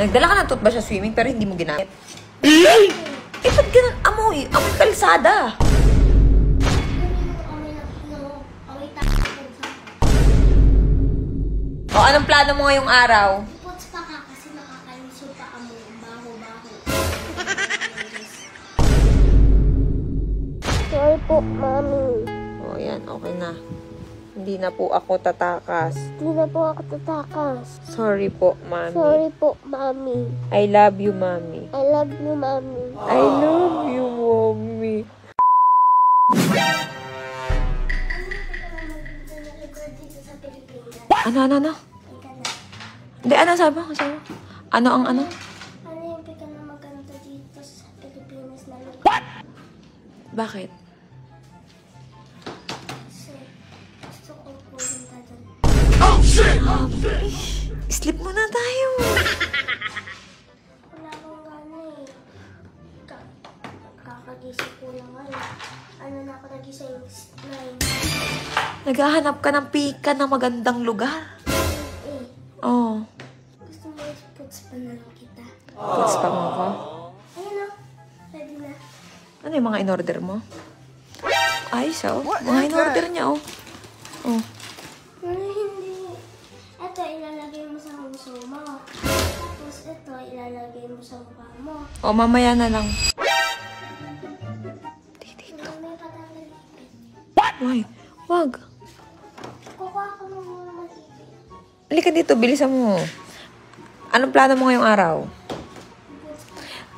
Nagdala ka ng toothbrush sa swimming pero hindi mo ginamit. Eh, ba't ganun? Amoy kalsada. O, anong plano mo ngayong araw? Puts pa ka kasi nakakaliso pa amoy. Baho-baho. Sorry po, Mami. O, yan. Okay na. Hindi na po ako tatakas. Hindi na po ako tatakas. Sorry po, Mami. Sorry po, Mami. I love you, Mami. I love you, Mami. I love you, Mommy. Ano? Hindi, ano sabi mo? Ano ang ano? Ano yung pika na maganda dito sa Pilipinas na lugar? What? Bakit? Kasi gusto ko pumunta doon. Oh, shit! Sleep muna tayo. Wala akong gana eh. Kakagising ko lang ngayon. Ano na ako nagising? 9. Naghahanap ka ng pika na magandang lugar. Oh. Gusto mo i-puts pa na lang kita. Puts pa mo ako? Ayun o. Ready na. Ano yung mga in-order mo? Ay, so. Mga in-order niya, oh. Oh. Hindi. Ito, ilalagay mo sa puso mo. Tapos ito, ilalagay mo sa mukha mo. Oh, mamaya na lang. May patagalipin. Why? Wag. Kukuha ko mo muna mag-ipin. Halika dito, bilisan mo. Anong plano mo ngayong araw?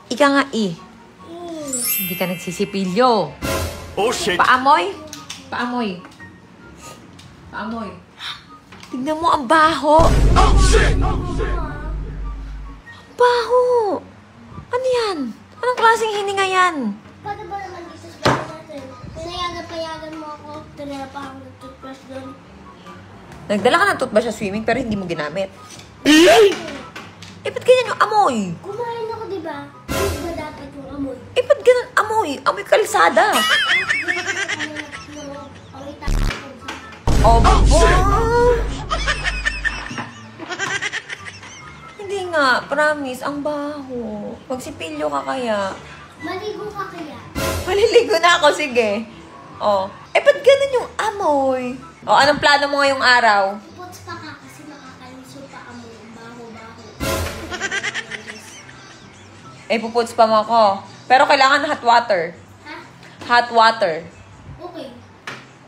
Ika nga, Hindi ka nagsisipilyo. Oh, shit. Paamoy? Paamoy. Tignan mo, ang baho. Oh, shit. Baho. Ano yan? Anong klaseng hininga yan? Paano ba naman dito sa bahay natin? Pinayagan mo ako. Tinala pa ako ng toothbrush doon. Nagdala ka ng toothbrush sa swimming pero hindi mo ginamit. Eh, ba't ganyan yung amoy? Kumain ako, di ba? Ano ba dapat yung amoy? Eh, ba't ganun amoy? Amoy kalsada. Amoy tapos. Oh, Hindi nga, promise, ang baho. Magsipilyo ka kaya. Maligo ka kaya? Maliligo na ako, sige. Oh. Eh, ba't ganun yung amoy? Oh, anong plano mo ngayong araw? Puts pa ka kasi nakakaliso pa amoy. Baho-baho. Eh, puputs pa mo ako. Pero kailangan hot water. Ha? Hot water. Okay.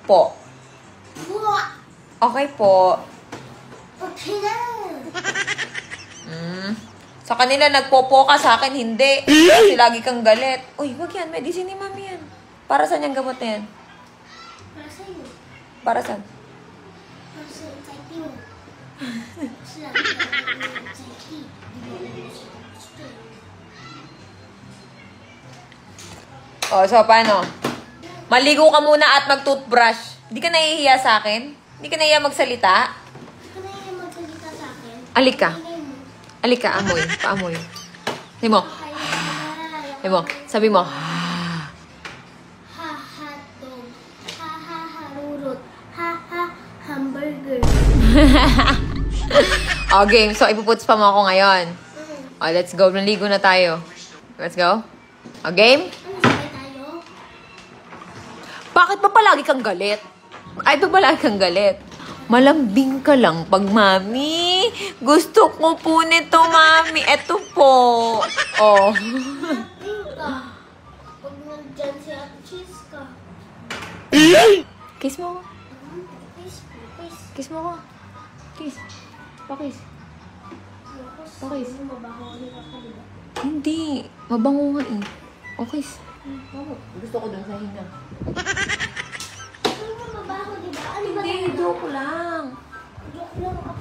Po. Buwa! Okay po. Okay na! Sa kanila, nagpopo ka, sa akin hindi. Kasi lagi kang galit. Uy, wag yan. Medicine ni mami yan. Para saan yung gamot na yan? Para sa'yo. Para saan? Para sa anxiety mo. Kasi lagi ka naman yung anxiety. Di ba alam mo siya gusto eh. O, so paano? Maligo ka muna at mag-toothbrush. Hindi ka nahihiya sa akin? Hindi ka nahihiya magsalita? Hindi ka na yung magsalita sa akin. Alika. Ingay mo. Alika, amoy. Paamoy. Sabi mo. Sabi mo. Sabi mo. Ha ha dog. Ha ha harurot. Ha ha hamburger. O, game. So, ipuputs pa mo ako ngayon. O, let's go. Naligo na tayo. Let's go. O, game? Ano sabay tayo? Bakit ba palagi kang galit? Ay, ba palagi kang galit? Malambing ka lang pag, mami. Gusto ko po nito, mami. Eto po. Oh. Happy ka. Pag nandyan si Ate Cheese ka. Kiss mo ako. Kiss. Kiss mo ako. Kiss. Pakiss. Pakiss. Mabaho ulit ako, diba? Hindi. Mabango nga eh. O, kiss. Gusto ko dun sa hinga. Ano ba mabaho, diba? Ano ba Hindi, talaga? joke lang. Joke lang ako.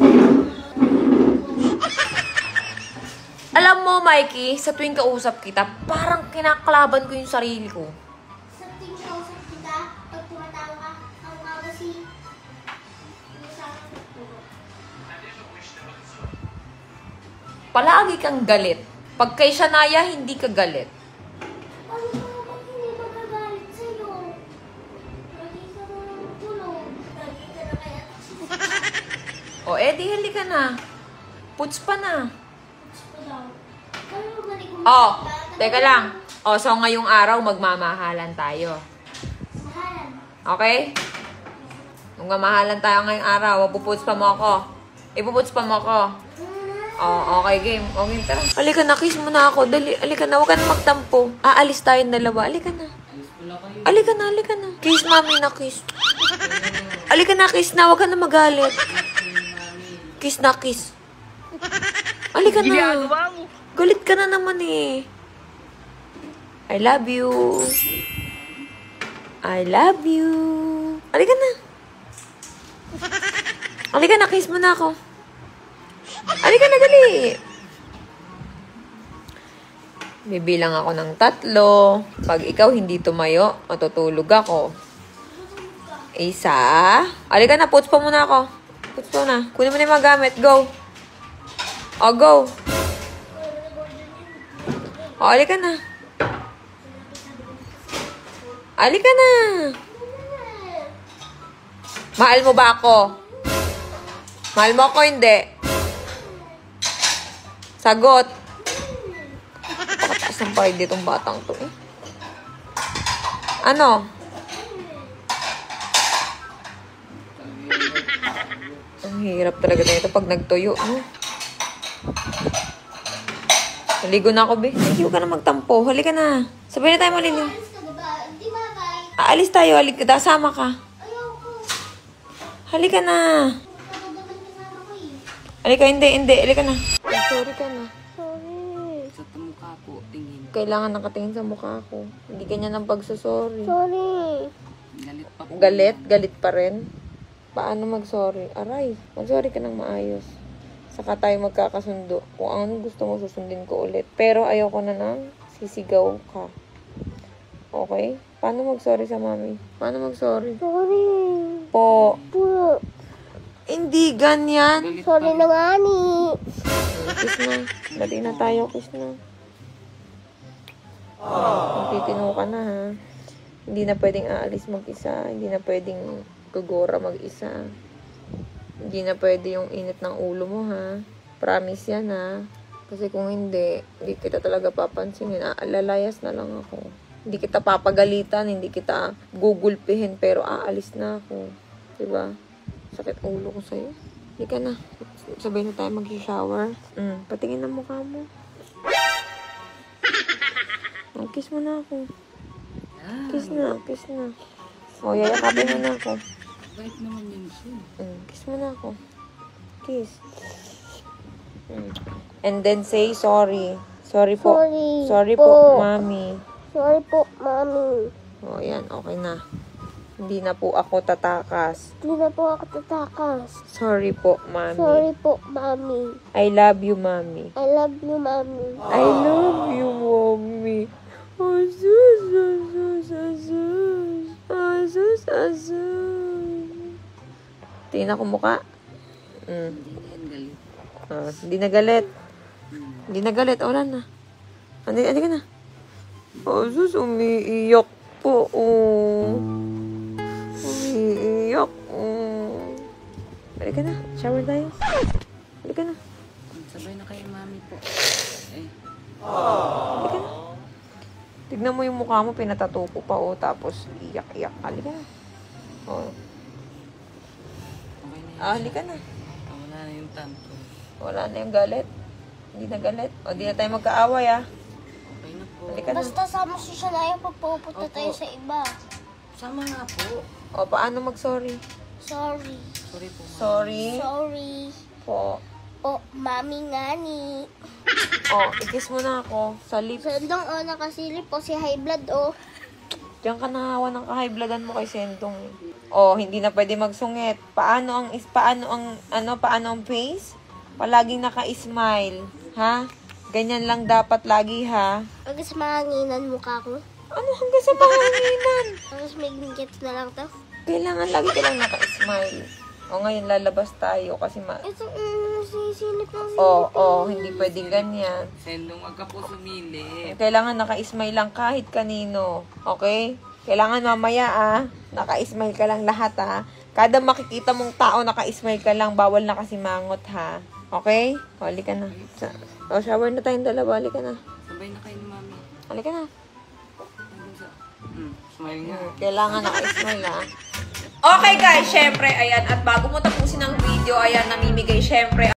Alam mo, Mikey, sa tuwing kausap kita, parang kinakalaban ko yung sarili ko. Sa tingin ko sa kita, pag tumatawa ka, ang mga kasi Palagi kang galit. Pag kay Shania, hindi ka galit. ano ba naman hindi magagalit sa'yo? Lagi ka na ng tulog. Lagi ka na kaya O, di halika na. Puts pa na. Gusto ko daw. Oh, teka lang. Oh, so ngayong araw, magmamahalan tayo. Okay? Magmamahalan tayo ngayong araw. Puputs pa mo ako. Ipuputs pa mo ako. Oh, okay, game. Okay, tara. Halika na, kiss mo na ako. Dali, halika na. Huwag ka na magtampo. Aalis tayong dalawa. Halika na. Halika na, halika na. Kiss, mami na kiss. Halika na, kiss na. Huwag ka na magalit. Kiss na, kiss. Halika na. Galit ka na naman eh. I love you. I love you. Halika na. Halika na, kiss mo na ako. Halika na, dali. Bibilang ako ng 3. Pag ikaw hindi tumayo, matutulog ako. 1. Halika na, puts pa muna ako. Puts pa na. Kunin mo na yung mga gamit. Go. O, go. O, halika na. Halika na. Mahal mo ba ako? Mahal mo ako, hindi? Sagot. Pakataas ng pahid ditong batang to eh. Ano? Ang hirap talaga na ito pag nagtuyo. Naligo na ako, be. Hindi ka na magtampo. Halika na. Sabay na tayo maliligo. Aalis tayo. Halika. Sama ka. Halika na. Halika, hindi. Halika na. Sorry ka na. Sorry. Sa mukha po, tingin. Kailangan nakatingin sa mukha ko. Hindi ganyan ang pagsasorry. Sorry. Galit pa po. Galit? Galit pa rin? Paano mag-sorry? Aray, mag-sorry ka ng maayos. Saka tayo magkakasundo. Kung ano gusto mo, susundin ko ulit. Pero ayoko na nang sisigaw ka. Okay? Paano mag-sorry sa mami? Paano mag-sorry? Sorry. Po. Po. Hindi ganyan. Sorry na nga ni. Kiss na. Dali na tayo, kiss na. Magtitino ka na, ha? Hindi na pwedeng aalis mag-isa. Hindi na pwedeng gagora mag-isa. Hindi na pwede yung init ng ulo mo, ha? Promise yan, ha? Kasi kung hindi kita talaga papansinin. Lalayas na lang ako. Hindi kita papagalitan, hindi kita gugulpihin, pero aalis na ako. Diba? Sakit ulo ko sa'yo. Hindi ka na. Sabay na tayo mag-shower. Patingin ang mukha mo. Kiss mo na ako. Kiss na. O, yayakapin mo na ako. Bait naman yun siya. Kiss mo na ako. Kiss. And then say sorry. Sorry po. Sorry po, mami. Sorry po, mami. O, yan. Okay na. Hindi na po ako tatakas. Hindi na po ako tatakas. Sorry po, mami. Sorry po, mami. I love you, mami. I love you, mami. I love you, mommy. Asus. Tingin ako mukha. Hindi yan galit. Hindi na galit. Hindi na galit. Wala na. Hindi ka na. Asus, umiiyak po. Umiiyak. Halika na. Shower tayo. Halika na. Sabay na kayo, mami po. Halika na. Tignan mo yung mukha mo, pinatatuko pa, tapos iyak-iyak. Halika na. Okay na yun. Halika na. Wala na yung tanto. Wala na yung galit. Hindi na galit. Di na tayo magkaaway, Okay na po. Halika na. Basta sama si Shania pag pupunta tayo sa iba. Sama nga po. Paano mag-sorry? Sorry. Sorry po, mami. Sorry. Sorry. Po. Po, mami nga ni. I-kiss mo na ako sa lips. Sendong, nakasilip po si high blood, Diyan ka nahawa ng ka-high bloodan mo kay Sendong. Hindi na pwede magsungit. Paano ang face? Palaging naka-smile. Ha? Ganyan lang dapat lagi, ha? Hanggang sa mahanginan mukha ko. Ano hanggang sa mahanginan? Hanggang sa may gingkit na lang to. Kailangan lagi ka lang naka-smile. Ngayon lalabas tayo kasi Ito, sisinip lang hindi pwedeng ganyan. Sendong, wag ka po sumilip. Kailangan naka-smile lang kahit kanino. Okay? Kailangan mamaya, naka-smile ka lang lahat, ha? Kada makikita mong tao, naka-smile ka lang. Bawal na kasi mangot, ha? Okay? Halika na. Shower na tayong dalawa. Halika na. Sabay Sabay na kayo ni Mami. Halika na. Smile nga. Kailangan naka-smile, ha? Okay guys, syempre, ayan, at bago mo tapusin ang video, ayan, namimigay syempre